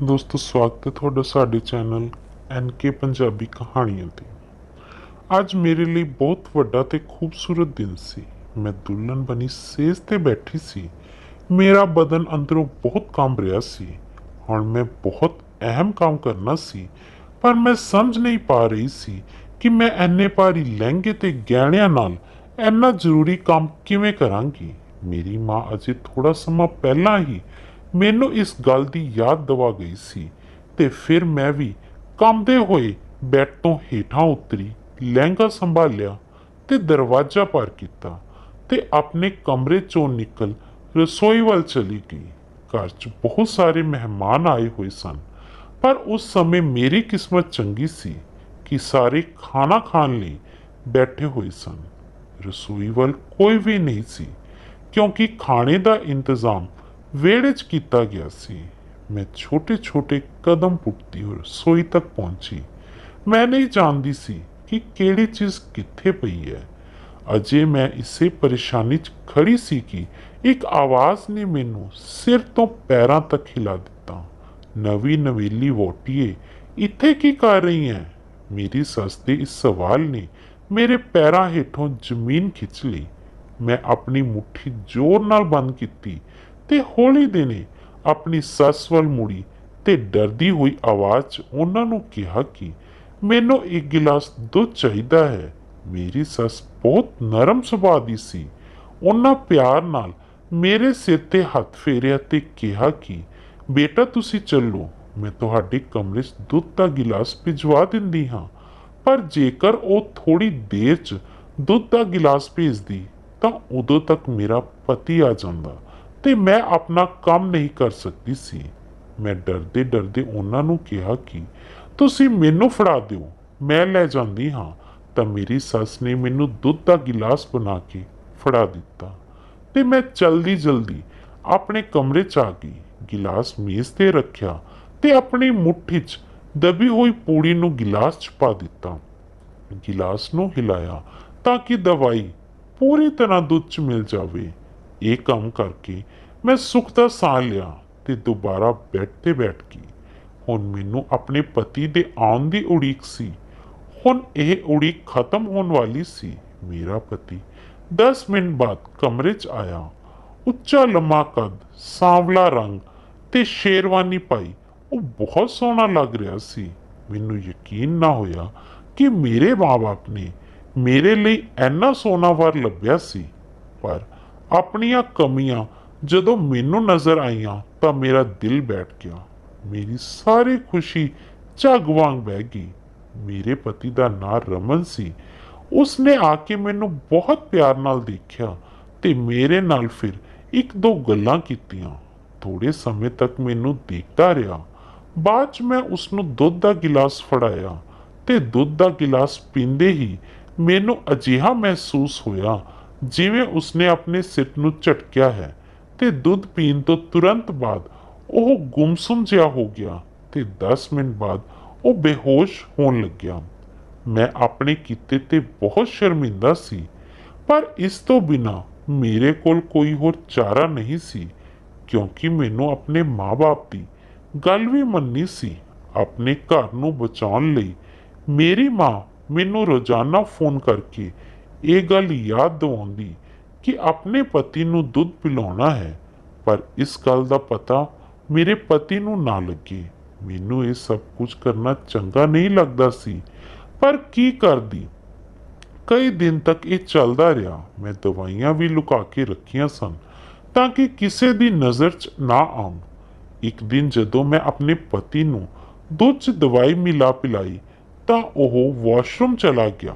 ਦੋਸਤੋ ਸਵਾਗਤ ਹੈ ਤੁਹਾਡਾ ਸਾਡੇ ਚੈਨਲ ਐਨਕੇ ਪੰਜਾਬੀ ਕਹਾਣੀਆਂ ਤੇ। ਅੱਜ ਮੇਰੇ ਲਈ ਬਹੁਤ ਵੱਡਾ ਤੇ ਖੂਬਸੂਰਤ ਦਿਨ ਸੀ। ਮੈਂ ਦੁਲਹਨ ਬਣੀ ਸੇਜ ਤੇ ਬੈਠੀ ਸੀ। ਮੇਰਾ ਬਦਨ ਅੰਦਰੋਂ ਬਹੁਤ ਕੰਬ ਰਿਹਾ ਸੀ। ਹੁਣ ਮੈਂ ਬਹੁਤ ਅਹਿਮ ਕੰਮ ਕਰਨਾ ਸੀ, ਪਰ ਮੈਂ ਸਮਝ ਨਹੀਂ ਪਾ ਰਹੀ ਸੀ ਕਿ ਮੈਂ ਇੰਨੇ ਭਾਰੀ ਲਹਿੰਗੇ ਤੇ ਗਹਿਣਿਆਂ ਨਾਲ ਇੰਨਾ ਜ਼ਰੂਰੀ ਕੰਮ ਕਿਵੇਂ ਕਰਾਂਗੀ। ਮੇਰੀ ਮਾਂ ਅਜੇ ਥੋੜਾ ਸਮਾਂ ਪਹਿਲਾਂ ਹੀ ਮੈਨੂੰ ਇਸ ਗੱਲ ਦੀ ਯਾਦ ਦਿਵਾ ਗਈ ਸੀ, ਤੇ ਫਿਰ ਮੈਂ ਵੀ ਕੰਬਦੇ ਹੋਏ ਬੈੱਡ ਤੋਂ ਹੇਠਾਂ ਉਤਰੀ, ਲਹਿੰਗਾ ਸੰਭਾਲਿਆ ਤੇ ਦਰਵਾਜ਼ਾ ਪਾਰ ਕੀਤਾ ਤੇ ਆਪਣੇ ਕਮਰੇ ਚੋਂ ਨਿਕਲ ਰਸੋਈ ਵੱਲ ਚਲੀ ਗਈ। ਘਰ 'ਚ ਬਹੁਤ ਸਾਰੇ ਮਹਿਮਾਨ ਆਏ ਹੋਏ ਸਨ, ਪਰ ਉਸ ਸਮੇਂ ਮੇਰੀ ਕਿਸਮਤ ਚੰਗੀ ਸੀ ਕਿ ਸਾਰੇ ਖਾਣਾ ਖਾਣ ਲਈ ਬੈਠੇ ਹੋਏ ਸਨ। ਰਸੋਈ ਵੱਲ ਕੋਈ ਵੀ ਨਹੀਂ ਸੀ, ਕਿਉਂਕਿ ਖਾਣੇ ਦਾ ਇੰਤਜ਼ਾਮ ਵਿਹੜੇ 'ਚ ਕੀਤਾ ਗਿਆ ਸੀ। ਮੈਂ ਛੋਟੇ ਛੋਟੇ ਕਦਮ ਪੁੱਟਦੀ ਹੋਈ ਰਸੋਈ ਤੱਕ ਪਹੁੰਚੀ। ਮੈਂ ਨਹੀਂ ਜਾਣਦੀ ਸੀ ਕਿ ਕਿਹੜੀ ਚੀਜ਼ ਕਿੱਥੇ ਪਈ ਹੈ। ਅਜੇ ਮੈਂ ਇਸੇ ਪਰੇਸ਼ਾਨੀ 'ਚ ਖੜੀ ਸੀ ਕਿ ਇੱਕ ਆਵਾਜ਼ ਨੇ ਮੈਨੂੰ ਸਿਰ ਤੋਂ ਪੈਰਾਂ ਤੱਕ ਹਿਲਾ ਦਿੱਤਾ। ਨਵੀਂ ਨਵੇਲੀ ਵਹੁਟੀਏ, ਇੱਥੇ ਕੀ ਕਰ ਰਹੀ ਹੈ? ਮੇਰੀ ਸੱਸ ਦੇ ਇਸ ਸਵਾਲ ਨੇ ਮੇਰੇ ਪੈਰਾਂ ਹੇਠੋਂ ਜ਼ਮੀਨ ਖਿੱਚ ਲਈ। ਮੈਂ ਆਪਣੀ ਮੁੱਠੀ ਜ਼ੋਰ ਨਾਲ ਬੰਦ ਕੀਤੀ ਤੇ ਹੌਲੀ ਦੇਣੇ ਆਪਣੀ ਸੱਸ ਵੱਲ ਮੁੜੀ ਤੇ ਡਰਦੀ ਹੋਈ ਆਵਾਜ਼ 'ਚ ਉਹਨਾਂ ਨੂੰ ਕਿਹਾ ਕਿ ਮੈਨੂੰ ਇੱਕ ਗਿਲਾਸ ਦੁੱਧ ਚਾਹੀਦਾ ਹੈ। ਮੇਰੀ ਸੱਸ ਬਹੁਤ ਨਰਮ ਸੁਭਾਅ ਦੀ ਸੀ। ਉਹਨਾਂ ਪਿਆਰ ਨਾਲ ਮੇਰੇ ਸਿਰ ਤੇ ਹੱਥ ਫੇਰਿਆ ਤੇ ਕਿਹਾ ਕਿ ਬੇਟਾ ਤੁਸੀਂ ਚੱਲੋ, ਮੈਂ ਤੁਹਾਡੇ ਕਮਰੇ 'ਚ ਦੁੱਧ ਦਾ ਗਿਲਾਸ ਭਿਜਵਾ ਦਿੰਦੀ ਹਾਂ। ਪਰ ਜੇਕਰ ਉਹ ਥੋੜੀ ਦੇਰ 'ਚ ਦੁੱਧ ਦਾ ਗਿਲਾਸ ਭੇਜਦੀ ਤਾਂ ਉਦੋਂ ਤੱਕ ਮੇਰਾ ਪਤੀ ਆ ਜਾਂਦਾ ਤੇ ਮੈਂ ਆਪਣਾ ਕੰਮ ਨਹੀਂ ਕਰ ਸਕਦੀ ਸੀ। ਮੈਂ ਡਰਦੇ ਡਰਦੇ ਉਹਨਾਂ ਨੂੰ ਕਿਹਾ ਕਿ ਤੁਸੀਂ ਮੈਨੂੰ ਫੜਾ ਦਿਓ, ਮੈਂ ਲੈ ਜਾਂਦੀ ਹਾਂ। ਤਾਂ ਮੇਰੀ ਸੱਸ ਨੇ ਮੈਨੂੰ ਦੁੱਧ ਦਾ ਗਿਲਾਸ ਬਣਾ ਕੇ ਫੜਾ ਦਿੱਤਾ ਤੇ ਮੈਂ ਜਲਦੀ ਜਲਦੀ ਆਪਣੇ ਕਮਰੇ 'ਚ ਆ ਗਈ। ਗਿਲਾਸ ਮੇਜ਼ ਤੇ ਰੱਖਿਆ ਤੇ ਆਪਣੀ ਮੁੱਠੀ 'ਚ ਦਬੀ ਹੋਈ ਪੂੜੀ ਨੂੰ ਗਿਲਾਸ 'ਚ ਪਾ ਦਿੱਤਾ। ਗਿਲਾਸ ਨੂੰ ਹਿਲਾਇਆ ਤਾਂ ਕਿ ਦਵਾਈ ਪੂਰੀ ਤਰ੍ਹਾਂ ਦੁੱਧ 'ਚ ਮਿਲ ਜਾਵੇ। ਇਹ ਕੰਮ ਕਰਕੇ ਮੈਂ ਸੁੱਖ ਦਾ ਸਾਹ ਲਿਆ ਤੇ ਦੁਬਾਰਾ ਬੈੱਡ ਤੇ ਬੈਠ ਗਈ। ਹੁਣ ਮੈਨੂੰ ਆਪਣੇ ਪਤੀ ਦੇ ਆਉਣ ਦੀ ਉਡੀਕ ਸੀ। ਹੁਣ ਇਹ ਉਡੀਕ ਖਤਮ ਹੋਣ ਵਾਲੀ ਸੀ। ਮੇਰਾ ਪਤੀ 10 ਮਿੰਟ ਬਾਅਦ ਕਮਰੇ 'ਚ ਆਇਆ। ਉੱਚਾ ਲੰਮਾ ਕੱਦ, ਸਾਂਵਲਾ ਰੰਗ ਤੇ ਸ਼ੇਰਵਾਨੀ ਪਾਈ ਉਹ ਬਹੁਤ ਸੋਹਣਾ ਲੱਗ ਰਿਹਾ ਸੀ। ਮੈਨੂੰ ਯਕੀਨ ਨਾ ਹੋਇਆ ਕਿ ਮੇਰੇ ਮਾਂ-ਬਾਪ ਨੇ ਮੇਰੇ ਲਈ ਇੰਨਾ ਸੋਹਣਾ ਵਰ ਲੱਭਿਆ ਸੀ। ਪਰ ਆਪਣੀਆਂ ਕਮੀਆਂ ਜਦੋਂ ਮੈਨੂੰ ਨਜ਼ਰ ਆਈਆਂ ਤਾਂ ਮੇਰਾ ਦਿਲ ਬੈਠ ਗਿਆ। ਮੇਰੀ ਸਾਰੀ ਖੁਸ਼ੀ ਝੱਗ ਵਾਂਗ ਬਹਿ ਗਈ। ਮੇਰੇ ਪਤੀ ਦਾ ਨਾਂ ਰਮਨ ਸੀ। ਉਸਨੇ ਆ ਕੇ ਮੈਨੂੰ ਬਹੁਤ ਪਿਆਰ ਨਾਲ ਦੇਖਿਆ ਤੇ ਮੇਰੇ ਨਾਲ ਫਿਰ ਇੱਕ ਦੋ ਗੱਲਾਂ ਕੀਤੀਆਂ। ਥੋੜੇ ਸਮੇਂ ਤੱਕ ਮੈਨੂੰ ਦੇਖਦਾ ਰਿਹਾ। ਬਾਅਦ 'ਚ ਮੈਂ ਉਸਨੂੰ ਦੁੱਧ ਦਾ ਗਿਲਾਸ ਫੜਾਇਆ ਤੇ ਦੁੱਧ ਦਾ ਗਿਲਾਸ ਪੀਂਦੇ ਹੀ ਮੈਨੂੰ ਅਜਿਹਾ ਮਹਿਸੂਸ ਹੋਇਆ ਜਿਵੇਂ ਉਸਨੇ ਆਪਣੇ ਸਿਰ ਨੂੰ ਝਟਕਿਆ ਹੈ, ਤੇ ਦੁੱਧ ਪੀਣ ਤੋਂ ਤੁਰੰਤ ਬਾਅਦ ਉਹ ਗੁੰਮਸੁੰਮ ਜਿਹਾ ਹੋ ਗਿਆ ਤੇ 10 ਮਿੰਟ ਬਾਅਦ ਉਹ ਬੇਹੋਸ਼ ਹੋਣ ਲੱਗਿਆ। ਮੈਂ ਆਪਣੇ ਕੀਤੇ ਤੇ ਬਹੁਤ ਸ਼ਰਮਿੰਦਾ ਸੀ, ਪਰ ਇਸ ਤੋਂ ਬਿਨਾਂ ਮੇਰੇ ਕੋਲ ਕੋਈ ਹੋਰ ਚਾਰਾ ਨਹੀਂ ਸੀ, ਕਿਉਂਕਿ ਮੈਨੂੰ ਆਪਣੇ ਮਾਂ-ਬਾਪ ਦੀ ਗੱਲ ਵੀ ਮੰਨਣੀ ਸੀ। ਆਪਣੇ ਘਰ ਨੂੰ ਬਚਾਉਣ ਲਈ ਮੇਰੀ ਮਾਂ ਮੈਨੂੰ ਰੋਜ਼ਾਨਾ ਫੋਨ ਕਰਕੇ ਇਹ ਗੱਲ ਯਾਦ ਦਿਵਾਉਂਦੀ ਕਿ ਆਪਣੇ ਪਤੀ ਨੂੰ ਦੁੱਧ ਪਿਲਾਉਣਾ ਹੈ, ਪਰ ਇਸ ਗੱਲ ਦਾ ਪਤਾ ਮੇਰੇ ਪਤੀ ਨੂੰ ਨਾ ਲੱਗੇ। ਮੈਨੂੰ ਇਹ ਸਭ ਕੁਝ ਕਰਨਾ ਚੰਗਾ ਨਹੀਂ ਲੱਗਦਾ ਸੀ, ਪਰ ਕੀ ਕਰਦੀ। ਕਈ ਦਿਨ ਤੱਕ ਇਹ ਚੱਲਦਾ ਰਿਹਾ। ਮੈਂ ਦਵਾਈਆਂ ਵੀ ਲੁਕਾ ਕੇ ਰੱਖੀਆਂ ਸਨ ਤਾਂ ਕਿ ਕਿਸੇ ਦੀ ਨਜ਼ਰ 'ਚ ਨਾ ਆਉਣ। ਇੱਕ ਦਿਨ ਜਦੋਂ ਮੈਂ ਆਪਣੇ ਪਤੀ ਨੂੰ ਦੁੱਧ 'ਚ ਦਵਾਈ ਮਿਲਾ ਪਿਲਾਈ ਤਾਂ ਉਹ ਵਾਸ਼ਰੂਮ ਚਲਾ ਗਿਆ।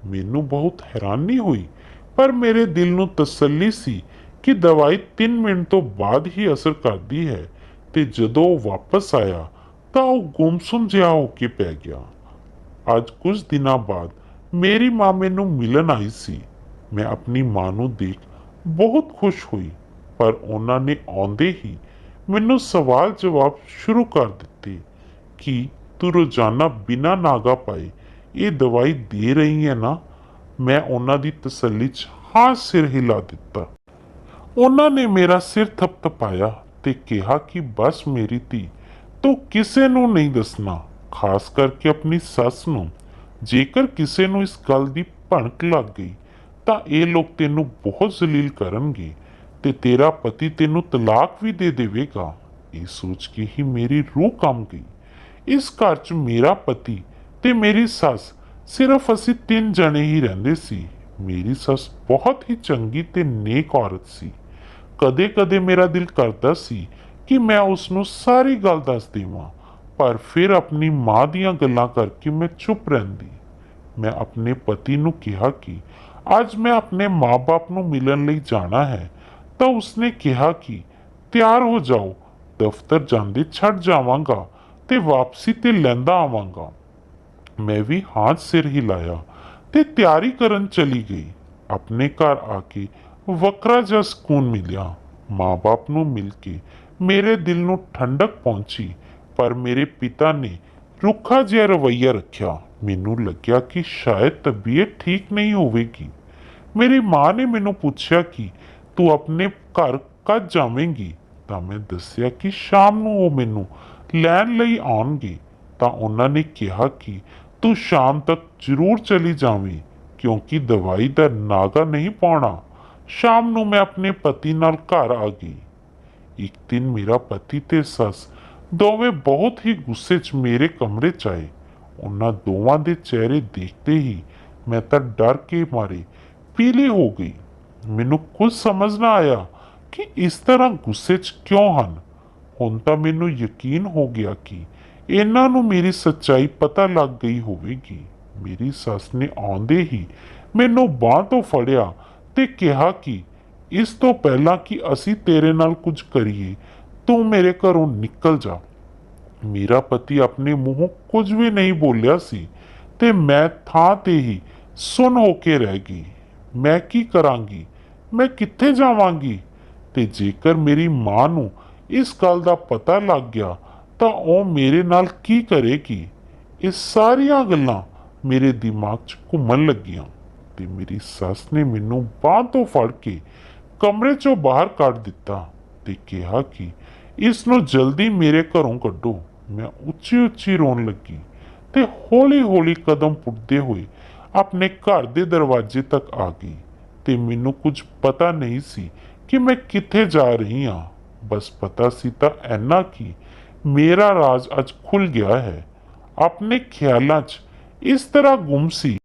ਮੈਨੂੰ ਬਹੁਤ ਹੈਰਾਨੀ ਹੋਈ, ਪਰ ਮੇਰੇ ਦਿਲ ਨੂੰ ਤਸੱਲੀ ਸੀ ਕਿ ਦਵਾਈ 3 ਮਿੰਟ ਤੋਂ ਬਾਅਦ ਹੀ ਅਸਰ ਕਰਦੀ ਹੈ, ਤੇ ਜਦੋਂ ਉਹ ਵਾਪਸ ਆਇਆ ਤਾਂ ਉਹ ਗੁੰਮਸੁੰਮ ਜਿਹਾ ਹੋ ਕੇ ਪੈ ਗਿਆ। ਅੱਜ ਕੁਝ ਦਿਨਾਂ ਬਾਅਦ ਮੇਰੀ ਮਾਂ ਮੈਨੂੰ ਮਿਲਣ ਆਈ ਸੀ। ਮੈਂ ਆਪਣੀ ਮਾਂ ਨੂੰ ਦੇਖ ਬਹੁਤ ਖੁਸ਼ ਹੋਈ, ਪਰ ਉਹਨਾਂ ਨੇ ਆਉਂਦੇ ਹੀ ਮੈਨੂੰ ਸਵਾਲ ਜਵਾਬ ਸ਼ੁਰੂ ਕਰ ਦਿੱਤੇ ਕਿ ਤੂੰ ਰੋਜ਼ਾਨਾ ਬਿਨਾਂ ਨਾਗਾ ਪਾਏ ਇਹ ਦਵਾਈ ਦੇ ਰਹੀ ਹੈ ਨਾ? ਮੈਂ ਉਹਨਾਂ ਦੀ ਤਸੱਲੀ 'ਚ ਹਾਂ ਸਿਰ ਹਿਲਾ ਦਿੱਤਾ। ਉਹਨਾਂ ਨੇ ਮੇਰਾ ਸਿਰ ਥਪਥਪਾਇਆ ਤੇ ਕਿਹਾ ਕਿ ਬਸ ਮੇਰੀ ਧੀ, ਤੂੰ ਕਿਸੇ ਨੂੰ ਨਹੀਂ ਦੱਸਣਾ, ਖਾਸ ਕਰਕੇ ਆਪਣੀ ਸੱਸ ਨੂੰ। ਜੇਕਰ ਕਿਸੇ ਨੂੰ ਇਸ ਗੱਲ ਦੀ ਭਣਕ ਲੱਗ ਗਈ ਤਾਂ ਇਹ ਲੋਕ ਤੈਨੂੰ ਬਹੁਤ ਜ਼ਲੀਲ ਕਰਨਗੇ ਤੇ ਤੇਰਾ ਪਤੀ ਤੈਨੂੰ ਤਲਾਕ ਵੀ ਦੇ ਦੇਵੇਗਾ। ਇਹ ਸੋਚ ਕੇ ਹੀ ਮੇਰੀ ਰੂਹ ਕੰਬ ਗਈ। ਇਸ ਘਰ 'ਚ ਮੇਰਾ ਪਤੀ ਤੇ ਮੇਰੀ ਸੱਸ, ਸਿਰਫ ਅਸੀਂ 3 ਜਣੇ ਹੀ ਰਹਿੰਦੇ ਸੀ। ਮੇਰੀ ਸੱਸ ਬਹੁਤ ਹੀ ਚੰਗੀ ਤੇ ਨੇਕ ਔਰਤ ਸੀ। ਕਦੇ ਕਦੇ ਮੇਰਾ ਦਿਲ ਕਰਦਾ ਸੀ ਕਿ ਮੈਂ ਉਸ ਨੂੰ ਸਾਰੀ ਗੱਲ ਦੱਸ ਦੇਵਾਂ, ਪਰ ਫਿਰ ਆਪਣੀ ਮਾਂ ਦੀਆਂ ਗੱਲਾਂ ਕਰਕੇ ਮੈਂ ਚੁੱਪ ਰਹਿੰਦੀ। ਮੈਂ ਆਪਣੇ ਪਤੀ ਨੂੰ ਕਿਹਾ ਕਿ ਅੱਜ ਮੈਂ ਆਪਣੇ ਮਾਂ-ਬਾਪ ਨੂੰ ਮਿਲਣ ਲਈ ਜਾਣਾ ਹੈ, ਤਾਂ ਉਸਨੇ ਕਿਹਾ ਕਿ ਤਿਆਰ ਹੋ ਜਾਓ, ਦਫ਼ਤਰ ਜਾਂਦੇ ਛੱਡ ਜਾਵਾਂਗਾ ਤੇ ਵਾਪਸੀ ਤੇ ਲੈਂਦਾ ਆਵਾਂਗਾ। ਮੈਂ ਵੀ ਹਾਂ ਸਿਰ ਹਿਲਾਇਆ ਤੇ ਤਿਆਰੀ ਕਰਨ ਚਲੀ ਗਈ। ਆਪਣੇ ਘਰ ਆ ਕੇ ਵੱਖਰਾ ਜਿਹਾ ਸਕੂਨ ਮਿਲਿਆ। ਮਾਂ-ਬਾਪ ਨੂੰ ਮਿਲ ਕੇ ਮੇਰੇ ਦਿਲ ਨੂੰ ਠੰਡਕ ਪਹੁੰਚੀ, ਪਰ ਮੇਰੇ ਪਿਤਾ ਨੇ ਰੁੱਖਾ ਜਿਹਾ ਰਵੱਈਆ ਰੱਖਿਆ। ਮੈਨੂੰ ਲੱਗਿਆ ਕਿ ਸ਼ਾਇਦ ਤਬੀਅਤ ਠੀਕ ਨਹੀਂ ਹੋਵੇਗੀ। ਮੇਰੀ ਮਾਂ ਨੇ ਮੈਨੂੰ ਪੁੱਛਿਆ ਕਿ ਤੂੰ ਆਪਣੇ ਘਰ ਕਦ ਜਾਵੇਂਗੀ, ਤਾਂ ਮੈਂ ਦੱਸਿਆ ਕਿ ਸ਼ਾਮ ਨੂੰ ਉਹ ਮੈਨੂੰ ਲੈਣ ਲਈ ਆਉਣਗੇ। ਤਾਂ ਉਹਨਾਂ ਨੇ ਕਿਹਾ ਕਿ ਤੂੰ ਸ਼ਾਮ ਤੱਕ ਜ਼ਰੂਰ ਚਲੀ ਜਾਵੇਂ, ਕਿਉਂਕਿ ਦਵਾਈ ਦਾ ਨਾਗਾ ਨਹੀਂ ਪਾਉਣਾ। ਸ਼ਾਮ ਨੂੰ ਮੈਂ ਆਪਣੇ ਪਤੀ ਨਾਲ ਘਰ ਆ ਗਈ। ਇੱਕ ਦਿਨ ਮੇਰਾ ਪਤੀ ਤੇ ਸੱਸ ਦੋਵੇਂ ਬਹੁਤ ਹੀ ਗੁੱਸੇ 'ਚ ਮੇਰੇ ਕਮਰੇ 'ਚ ਆਏ। ਉਹਨਾਂ ਦੋਵਾਂ ਦੇ ਚਿਹਰੇ ਦੇਖਦੇ ਹੀ ਮੈਂ ਤਾਂ ਡਰ ਕੇ ਮਾਰੇ ਪੀਲੀ ਹੋ ਗਈ। ਮੈਨੂੰ ਕੁਝ ਸਮਝ ਨਾ ਆਇਆ ਕਿ ਇਸ ਤਰ੍ਹਾਂ ਗੁੱਸੇ 'ਚ ਕਿਉਂ ਹਨ। ਹੁਣ ਤਾਂ ਮੈਨੂੰ ਯਕੀਨ ਹੋ ਗਿਆ ਕਿ ਇਹਨਾਂ ਨੂੰ ਮੇਰੀ ਸੱਚਾਈ ਪਤਾ ਲੱਗ ਗਈ ਹੋਵੇਗੀ। ਮੇਰੀ ਸੱਸ ਨੇ ਆਉਂਦੇ ਹੀ ਮੈਨੂੰ ਬਾਂਹ ਤੋਂ ਫੜਿਆ ਤੇ ਕਿਹਾ ਕਿ ਇਸ ਤੋਂ ਪਹਿਲਾਂ ਕਿ ਅਸੀਂ ਤੇਰੇ ਨਾਲ ਕੁਝ ਕਰੀਏ, ਤੂੰ ਮੇਰੇ ਘਰੋਂ ਨਿਕਲ ਜਾ। ਮੇਰਾ ਪਤੀ ਆਪਣੇ ਮੂੰਹੋਂ ਕੁਝ ਵੀ ਨਹੀਂ ਬੋਲਿਆ ਸੀ ਤੇ ਮੈਂ ਥਾਂ ਤੇ ਹੀ ਸੁੰਨ ਹੋ ਕੇ ਰਹਿ ਗਈ। ਮੈਂ ਕੀ ਕਰਾਂਗੀ? ਮੈਂ ਕਿੱਥੇ ਜਾਵਾਂਗੀ? ਤੇ ਜੇਕਰ ਮੇਰੀ ਮਾਂ ਨੂੰ ਇਸ ਗੱਲ ਦਾ ਪਤਾ ਲੱਗ ਗਿਆ ਤਾਂ ਉਹ ਮੇਰੇ ਨਾਲ ਕੀ ਕਰੇਗੀ? ਇਹ ਸਾਰੀਆਂ ਗੱਲਾਂ ਮੇਰੇ ਦਿਮਾਗ 'ਚ ਘੁੰਮਣ ਲੱਗੀਆਂ ਤੇ ਮੇਰੀ ਸੱਸ ਨੇ ਮੈਨੂੰ ਬਾਂਹ ਤੋਂ ਫੜ ਕੇ ਕਮਰੇ 'ਚੋਂ ਬਾਹਰ ਕੱਢ ਦਿੱਤਾ ਤੇ ਕਿਹਾ ਕਿ ਇਸ ਨੂੰ ਜਲਦੀ ਮੇਰੇ ਘਰੋਂ ਕੱਢੋ। ਮੈਂ ਉੱਚੀ ਉੱਚੀ ਰੋਣ ਲੱਗੀ ਤੇ ਹੌਲੀ ਹੌਲੀ ਕਦਮ ਪੁੱਟਦੇ ਹੋਏ ਆਪਣੇ ਘਰ ਦੇ ਦਰਵਾਜ਼ੇ ਤੱਕ ਆ ਗਈ ਤੇ ਮੈਨੂੰ ਕੁਝ ਪਤਾ ਨਹੀਂ ਸੀ ਕਿ ਮੈਂ ਕਿੱਥੇ ਜਾ ਰਹੀ ਹਾਂ। ਬਸ ਪਤਾ ਸੀ ਤਾਂ ਇੰਨਾ ਕਿ ਮੇਰਾ ਰਾਜ਼ ਅੱਜ ਖੁੱਲ ਗਿਆ ਹੈ। ਆਪਣੇ ਖਿਆਲਾਂ 'ਚ ਇਸ ਤਰ੍ਹਾਂ ਗੁੰਮ ਸੀ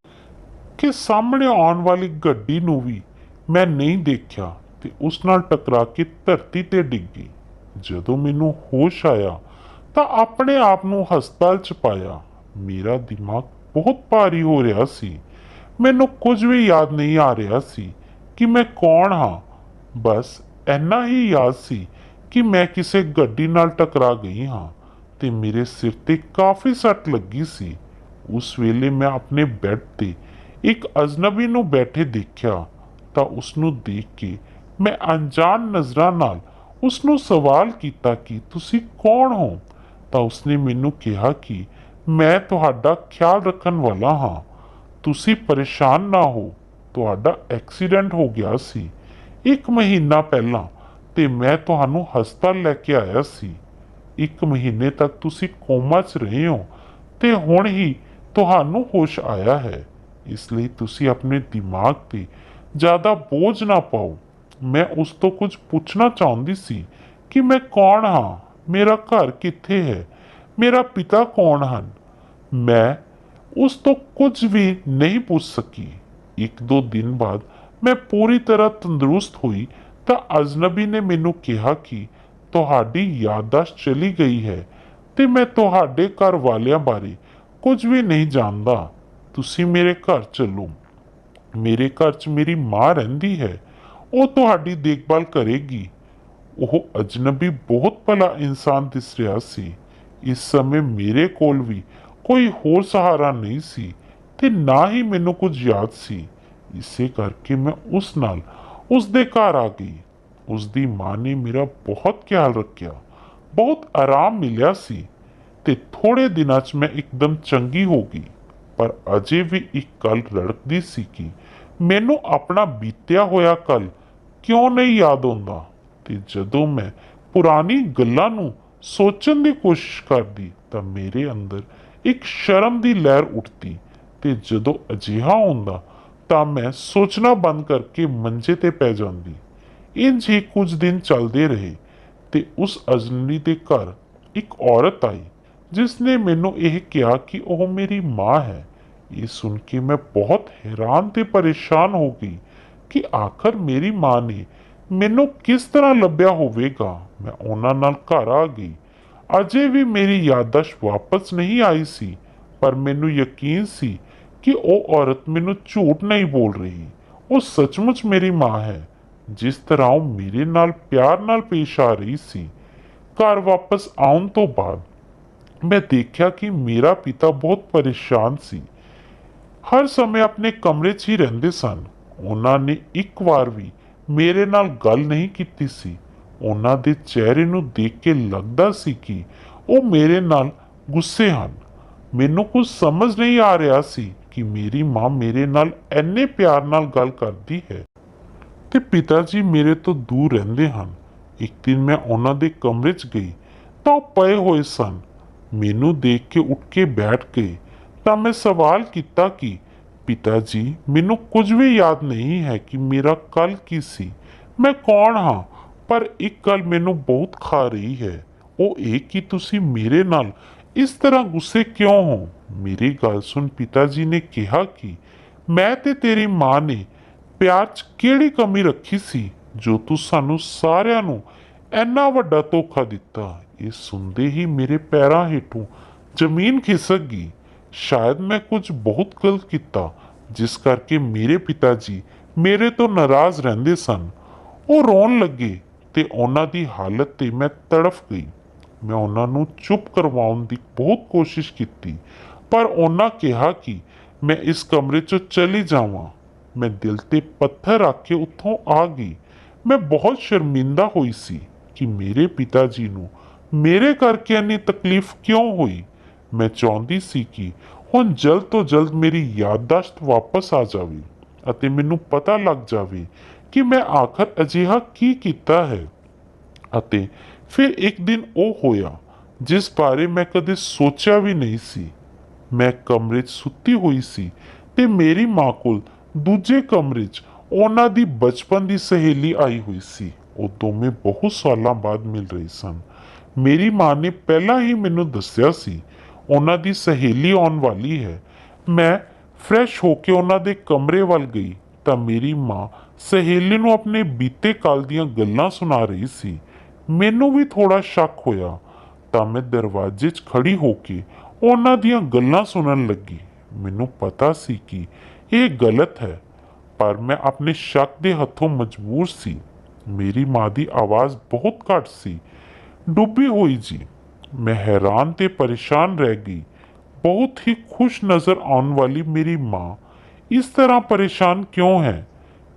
ਕਿ ਸਾਹਮਣੇ ਆਉਣ ਵਾਲੀ ਗੱਡੀ ਨੂੰ ਵੀ ਮੈਂ ਨਹੀਂ ਦੇਖਿਆ ਤੇ ਉਸ ਨਾਲ ਟਕਰਾ ਕੇ ਧਰਤੀ ਤੇ ਡਿੱਗ ਗਈ। ਜਦੋਂ ਮੈਨੂੰ ਹੋਸ਼ ਆਇਆ ਤਾਂ ਆਪਣੇ ਆਪ ਨੂੰ ਹਸਪਤਾਲ 'ਚ ਪਾਇਆ। ਮੇਰਾ ਦਿਮਾਗ ਬਹੁਤ ਭਾਰੀ ਹੋ ਰਿਹਾ ਸੀ। ਮੈਨੂੰ ਕੁਝ ਵੀ ਯਾਦ ਨਹੀਂ ਆ ਰਿਹਾ ਸੀ ਕਿ ਮੈਂ ਕੌਣ ਹਾਂ। ਬਸ ਇੰਨਾ ਹੀ ਯਾਦ ਸੀ ਕਿ ਮੈਂ ਕਿਸੇ ਗੱਡੀ ਨਾਲ ਟਕਰਾ ਗਈ ਹਾਂ ਤੇ ਮੇਰੇ ਸਿਰ ਤੇ ਕਾਫੀ ਸੱਟ ਲੱਗੀ ਸੀ। ਉਸ ਵੇਲੇ ਮੈਂ ਆਪਣੇ ਬੈੱਡ ਤੇ ਇੱਕ ਅਜਨਬੀ ਨੂੰ ਬੈਠੇ ਦੇਖਿਆ ਤਾਂ ਉਸ ਨੂੰ ਦੇਖ ਕੇ ਮੈਂ ਅਣਜਾਣ ਨਜ਼ਰਾਂ ਨਾਲ ਉਸ ਨੂੰ ਸਵਾਲ ਕੀਤਾ ਕਿ ਤੁਸੀਂ ਕੌਣ ਹੋ? ਤਾਂ ਉਸਨੇ ਮੈਨੂੰ ਕਿਹਾ ਕਿ ਮੈਂ ਤੁਹਾਡਾ ਖਿਆਲ ਰੱਖਣ ਵਾਲਾ ਹਾਂ, ਤੁਸੀਂ ਪਰੇਸ਼ਾਨ ਨਾ ਹੋ, ਤੁਹਾਡਾ ਐਕਸੀਡੈਂਟ ਹੋ ਗਿਆ ਸੀ 1 ਮਹੀਨਾ ਪਹਿਲਾਂ ਤੇ ਮੈਂ ਤੁਹਾਨੂੰ ਹਸਪਤਾਲ ਲੈ ਕੇ ਆਇਆ ਸੀ। 1 ਮਹੀਨੇ ਤੱਕ ਤੁਸੀਂ ਕੋਮਾ 'ਚ ਰਹੇ ਹੋ ਤੇ ਹੁਣ ਹੀ ਤੁਹਾਨੂੰ ਹੋਸ਼ ਆਇਆ ਹੈ। ਇਸ ਲਈ ਤੁਸੀਂ ਆਪਣੇ ਦਿਮਾਗ ਤੇ ਜ਼ਿਆਦਾ ਬੋਝ ਨਾ ਪਾਓ। ਮੈਂ ਉਸ ਤੋਂ ਕੁਝ ਪੁੱਛਣਾ ਚਾਹੁੰਦੀ ਸੀ ਕਿ ਮੈਂ ਕੌਣ ਹਾਂ, ਮੇਰਾ ਘਰ ਕਿੱਥੇ ਹੈ, ਮੇਰਾ ਪਿਤਾ ਕੌਣ ਹਨ। ਮੈਂ ਉਸ ਤੋਂ ਕੁਝ ਵੀ ਨਹੀਂ ਪੁੱਛ ਸਕੀ। 1-2 ਦਿਨ ਬਾਅਦ ਮੈਂ ਪੂਰੀ ਤਰ੍ਹਾਂ ਤੰਦਰੁਸਤ ਹੋਈ ਤਾਂ ਅਜਨਬੀ ਨੇ ਮੈਨੂੰ ਕਿਹਾ ਕਿ ਤੁਹਾਡੀ ਯਾਦਦਾਸ਼ਤ ਚਲੀ ਗਈ ਹੈ ਤੇ ਮੈਂ ਤੁਹਾਡੇ ਘਰ ਵਾਲਿਆਂ ਬਾਰੇ ਕੁਝ ਵੀ ਨਹੀਂ ਜਾਣਦਾ। ਤੁਸੀਂ ਮੇਰੇ ਘਰ ਚੱਲੋ। ਮੇਰੇ ਘਰ 'ਚ ਮੇਰੀ ਮਾਂ ਰਹਿੰਦੀ ਹੈ, ਉਹ ਤੁਹਾਡੀ ਦੇਖਭਾਲ ਕਰੇਗੀ। ਉਹ ਅਜਨਬੀ ਬਹੁਤ ਭਲਾ ਇਨਸਾਨ ਦਿਸ ਰਿਹਾ ਸੀ। ਇਸ ਸਮੇਂ ਮੇਰੇ ਕੋਲ ਵੀ ਕੋਈ ਹੋਰ ਸਹਾਰਾ ਨਹੀਂ ਸੀ ਤੇ ਨਾ ਹੀ ਮੈਨੂੰ ਕੁਝ ਯਾਦ ਸੀ। ਇਸੇ ਕਰਕੇ ਮੈਂ ਉਸ ਨਾਲ ਉਸ ਦੇ ਘਰ ਆ ਗਈ। ਉਸ ਦੀ ਮਾਂ ਨੇ ਮੇਰਾ ਬਹੁਤ ਖਿਆਲ ਰੱਖਿਆ, ਬਹੁਤ ਆਰਾਮ ਮਿਲਿਆ ਸੀ ਤੇ ਥੋੜੇ ਦਿਨਾਂ 'ਚ ਮੈਂ ਇੱਕਦਮ ਚੰਗੀ ਹੋ ਗਈ। ਪਰ ਅਜੇ ਵੀ ਇੱਕ ਗੱਲ ਰੜਕਦੀ ਸੀ ਕਿ ਮੈਨੂੰ ਆਪਣਾ ਬੀਤਿਆ ਹੋਇਆ ਕੱਲ ਕਿਉਂ ਨਹੀਂ ਯਾਦ ਆਉਂਦਾ। ਤੇ ਜਦੋਂ ਮੈਂ ਪੁਰਾਣੀ ਗੱਲਾਂ ਨੂੰ ਸੋਚਣ ਦੀ ਕੋਸ਼ਿਸ਼ ਕਰਦੀ ਤਾਂ ਮੇਰੇ ਅੰਦਰ ਇੱਕ ਸ਼ਰਮ ਦੀ ਲਹਿਰ ਉੱਠਦੀ, ਤੇ ਜਦੋਂ ਅਜਿਹਾ ਹੁੰਦਾ ਤਾਂ ਮੈਂ ਸੋਚਣਾ ਬੰਦ ਕਰਕੇ ਮੰਜੇ ਤੇ ਪੈ ਜਾਂਦੀ। ਇੰਝ ਹੀ ਕੁਝ ਦਿਨ ਚੱਲਦੇ ਰਹੇ ਤੇ ਉਸ ਅਜਨਬੀ ਦੇ ਘਰ ਇੱਕ ਔਰਤ ਆਈ, ਜਿਸ ਨੇ ਮੈਨੂੰ ਇਹ ਕਿਹਾ ਕਿ ਉਹ ਮੇਰੀ ਮਾਂ ਹੈ। ਇਹ ਸੁਣ ਕੇ ਮੈਂ ਬਹੁਤ ਹੈਰਾਨ ਤੇ ਪਰੇਸ਼ਾਨ ਹੋ ਗਈ ਕਿ ਆਖਰ ਮੇਰੀ ਮਾਂ ਨੇ ਮੈਨੂੰ ਕਿਸ ਤਰ੍ਹਾਂ ਲੱਭਿਆ ਹੋਵੇਗਾ। ਮੈਂ ਉਹਨਾਂ ਨਾਲ ਘਰ ਆ ਗਈ। ਅਜੇ ਵੀ ਮੇਰੀ ਯਾਦਦਾਸ਼ਤ ਵਾਪਸ ਨਹੀਂ ਆਈ ਸੀ, ਪਰ ਮੈਨੂੰ ਯਕੀਨ ਸੀ ਕਿ ਉਹ ਔਰਤ ਮੈਨੂੰ ਝੂਠ ਨਹੀਂ ਬੋਲ ਰਹੀ। ਉਹ ਸੱਚਮੁੱਚ ਮੇਰੀ ਮਾਂ ਹੈ। ਜਿਸ ਤਰ੍ਹਾਂ ਉਹ ਮੇਰੇ ਨਾਲ ਪਿਆਰ ਨਾਲ ਪੇਸ਼ ਆ ਰਹੀ ਸੀ। ਘਰ ਵਾਪਸ ਆਉਣ ਤੋਂ ਬਾਅਦ ਮੈਂ ਦੇਖਿਆ ਕਿ ਮੇਰਾ ਪਿਤਾ ਬਹੁਤ ਪਰੇਸ਼ਾਨ ਸੀ। ਹਰ ਸਮੇਂ ਆਪਣੇ ਕਮਰੇ 'ਚ ਹੀ ਰਹਿੰਦੇ ਸਨ। ਉਹਨਾਂ ਨੇ ਇੱਕ ਵਾਰ ਵੀ ਮੇਰੇ ਨਾਲ ਗੱਲ ਨਹੀਂ ਕੀਤੀ ਸੀ। ਉਹਨਾਂ ਦੇ ਚਿਹਰੇ ਨੂੰ ਦੇਖ ਕੇ ਲੱਗਦਾ ਸੀ ਕਿ ਉਹ ਮੇਰੇ ਨਾਲ ਗੁੱਸੇ ਹਨ। ਮੈਨੂੰ ਕੁਝ ਸਮਝ ਨਹੀਂ ਆ ਰਿਹਾ ਸੀ ਕਿ ਮੇਰੀ ਮਾਂ ਮੇਰੇ ਨਾਲ ਇੰਨੇ ਪਿਆਰ ਨਾਲ ਗੱਲ ਕਰਦੀ ਹੈ ਤੇ ਪਿਤਾ ਜੀ ਮੇਰੇ ਤੋਂ ਦੂਰ ਰਹਿੰਦੇ ਹਨ। ਇੱਕ ਦਿਨ ਮੈਂ ਉਹਨਾਂ ਦੇ ਕਮਰੇ 'ਚ ਗਈ ਤਾਂ ਉਹ ਪਏ ਹੋਏ ਸਨ। ਮੈਨੂੰ ਦੇਖ ਕੇ ਉੱਠ ਕੇ ਬੈਠ ਗਏ ਤਾਂ ਮੈਂ ਸਵਾਲ ਕੀਤਾ ਕਿ ਪਿਤਾ ਜੀ, ਮੈਨੂੰ ਕੁਝ ਵੀ ਯਾਦ ਨਹੀਂ ਹੈ ਕਿ ਮੇਰਾ ਕੱਲ ਕੀ ਸੀ, ਮੈਂ ਕੌਣ ਹਾਂ। ਪਰ ਇੱਕ ਗੱਲ ਮੈਨੂੰ ਬਹੁਤ ਖਾ ਰਹੀ ਹੈ, ਉਹ ਇਹ ਕਿ ਤੁਸੀਂ ਮੇਰੇ ਨਾਲ ਇਸ ਤਰ੍ਹਾਂ ਗੁੱਸੇ ਕਿਉਂ ਹੋ। ਮੇਰੀ ਗੱਲ ਸੁਣ ਪਿਤਾ ਜੀ ਨੇ ਕਿਹਾ ਕਿ ਮੈਂ ਤੇ ਤੇਰੀ ਮਾਂ ਨੇ ਪਿਆਰ 'ਚ ਕਿਹੜੀ ਕਮੀ ਰੱਖੀ ਸੀ ਜੋ ਤੂੰ ਸਾਨੂੰ ਸਾਰਿਆਂ ਨੂੰ ਇੰਨਾ ਵੱਡਾ ਧੋਖਾ ਦਿੱਤਾ। ਇਹ ਸੁਣਦੇ ਹੀ ਮੇਰੇ ਪੈਰਾਂ ਹੇਠੋਂ ਜ਼ਮੀਨ ਖਿਸਕ ਗਈ। ਸ਼ਾਇਦ ਮੈਂ ਕੁਝ ਬਹੁਤ ਗਲਤ ਕੀਤਾ, ਜਿਸ ਕਰਕੇ ਮੇਰੇ ਪਿਤਾ ਜੀ ਮੇਰੇ ਤੋਂ ਨਾਰਾਜ਼ ਰਹਿੰਦੇ ਸਨ। ਉਹ ਰੋਣ ਲੱਗੇ ਤੇ ਉਹਨਾਂ ਦੀ ਹਾਲਤ ਤੇ ਮੈਂ ਤੜਫ ਗਈ। ਮੈਂ ਉਹਨਾਂ ਨੂੰ ਚੁੱਪ ਕਰਵਾਉਣ ਦੀ ਬਹੁਤ ਕੋਸ਼ਿਸ਼ ਕੀਤੀ, ਪਰ ਉਹਨਾਂ ਕਿਹਾ ਕਿ ਮੈਂ ਇਸ ਕਮਰੇ 'ਚੋਂ ਚਲੀ ਜਾਵਾਂ। ਮੈਂ ਦਿਲ ਤੇ ਪੱਥਰ ਰੱਖ ਕੇ ਉੱਥੋਂ ਆ ਗਈ। ਮੈਂ ਬਹੁਤ ਸ਼ਰਮਿੰਦਾ ਹੋਈ ਸੀ ਕਿ ਮੇਰੇ ਪਿਤਾ ਜੀ ਨੂੰ ਮੇਰੇ ਕਰਕੇ ਇੰਨੀ ਤਕਲੀਫ ਕਿਉਂ ਹੋਈ। ਮੈਂ ਚਾਹੁੰਦੀ ਸੀ ਕਿ ਹੁਣ ਜਲਦ ਤੋਂ ਜਲਦ ਮੇਰੀ ਯਾਦਦਾਸ਼ਤ ਵਾਪਸ ਆ ਜਾਵੇ ਅਤੇ ਮੈਨੂੰ ਪਤਾ ਲੱਗ ਜਾਵੇ ਕਿ ਮੈਂ ਆਖਰ ਅਜਿਹਾ ਕੀ ਕੀਤਾ ਹੈ। ਅਤੇ ਫਿਰ ਇੱਕ ਦਿਨ ਉਹ ਹੋਇਆ ਜਿਸ ਬਾਰੇ ਮੈਂ ਕਦੇ ਸੋਚਿਆ ਵੀ ਨਹੀਂ ਸੀ। ਮੈਂ ਕਮਰੇ 'ਚ ਸੁੱਤੀ ਹੋਈ ਸੀ ਤੇ ਮੇਰੀ ਮਾਂ ਕੋਲ ਦੂਜੇ ਕਮਰੇ 'ਚ ਉਹਨਾਂ ਦੀ ਬਚਪਨ ਦੀ ਸਹੇਲੀ ਆਈ ਹੋਈ ਸੀ। ਉਹ ਦੋਵੇਂ ਬਹੁਤ ਸਾਲਾਂ ਬਾਅਦ ਮਿਲ ਰਹੇ ਸਨ। ਮੇਰੀ ਮਾਂ ਨੇ ਪਹਿਲਾਂ ਹੀ ਮੈਨੂੰ ਦੱਸਿਆ ਸੀ ਉਹਨਾਂ ਦੀ ਸਹੇਲੀ ਆਉਣ ਵਾਲੀ ਹੈ। ਮੈਂ ਫਰੈਸ਼ ਹੋ ਕੇ ਉਹਨਾਂ ਦੇ ਕਮਰੇ ਵੱਲ ਗਈ ਤਾਂ ਮੇਰੀ ਮਾਂ ਸਹੇਲੀ ਨੂੰ ਆਪਣੇ ਬੀਤੇ ਕੱਲ ਦੀਆਂ ਗੱਲਾਂ ਸੁਣਾ ਰਹੀ ਸੀ। ਮੈਨੂੰ ਵੀ ਥੋੜਾ ਸ਼ੱਕ ਹੋਇਆ ਤਾਂ ਮੈਂ ਦਰਵਾਜ਼ੇ 'ਚ ਖੜੀ ਹੋ ਕੇ ਉਹਨਾਂ ਦੀਆਂ ਗੱਲਾਂ ਸੁਣਨ ਲੱਗੀ। ਮੈਨੂੰ ਪਤਾ ਸੀ ਕਿ ਇਹ ਗਲਤ ਹੈ, ਪਰ ਮੈਂ ਆਪਣੇ ਸ਼ੱਕ ਦੇ ਹੱਥੋਂ ਮਜਬੂਰ ਸੀ। ਮੇਰੀ ਮਾਂ ਦੀ ਆਵਾਜ਼ ਬਹੁਤ ਘੱਟ ਸੀ, ਡੁੱਬੀ ਹੋਈ ਜੀ। ਮੈਂ ਹੈਰਾਨ ਤੇ ਪਰੇਸ਼ਾਨ ਰਹਿ ਗਈ। ਬਹੁਤ ਹੀ ਖੁਸ਼ ਨਜ਼ਰ ਆਉਣ ਵਾਲੀ ਮੇਰੀ ਮਾਂ ਇਸ ਤਰ੍ਹਾਂ ਪਰੇਸ਼ਾਨ ਕਿਉਂ ਹੈ।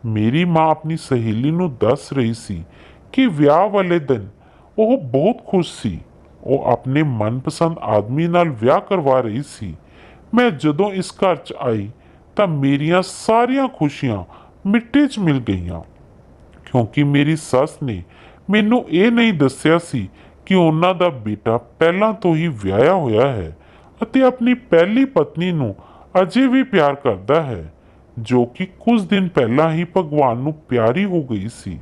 ਮੇਰੀ ਮਾਂ ਆਪਣੀ ਸਹੇਲੀ ਨੂੰ ਦੱਸ ਰਹੀ ਸੀ ਕਿ ਵਿਆਹ ਵਾਲੇ ਦਿਨ ਉਹ ਬਹੁਤ ਖੁਸ਼ ਸੀ। ਉਹ ਆਪਣੇ ਮਨਪਸੰਦ ਆਦਮੀ ਨਾਲ ਵਿਆਹ ਕਰਵਾ ਰਹੀ ਸੀ। ਮੈਂ ਜਦੋਂ ਇਸ ਘਰ 'ਚ ਆਈ ਤਾਂ ਮੇਰੀਆਂ ਸਾਰੀਆਂ ਖੁਸ਼ੀਆਂ ਮਿੱਟੀ 'ਚ ਮਿਲ ਗਈਆਂ, ਕਿਉਂਕਿ ਮੇਰੀ ਸੱਸ ਨੇ ਮੈਨੂੰ ਇਹ ਨਹੀਂ ਦੱਸਿਆ ਸੀ ਕਿ ਉਹਨਾਂ ਦਾ ਬੇਟਾ ਪਹਿਲਾਂ ਤੋਂ ਹੀ ਵਿਆਹਿਆ ਹੋਇਆ ਹੈ ਅਤੇ ਆਪਣੀ ਪਹਿਲੀ ਪਤਨੀ ਨੂੰ ਅਜੇ ਵੀ ਪਿਆਰ ਕਰਦਾ ਹੈ, ਜੋ ਕਿ ਕੁਝ ਦਿਨ ਪਹਿਲਾਂ ਹੀ ਭਗਵਾਨ ਨੂੰ ਪਿਆਰੀ ਹੋ ਗਈ ਸੀ।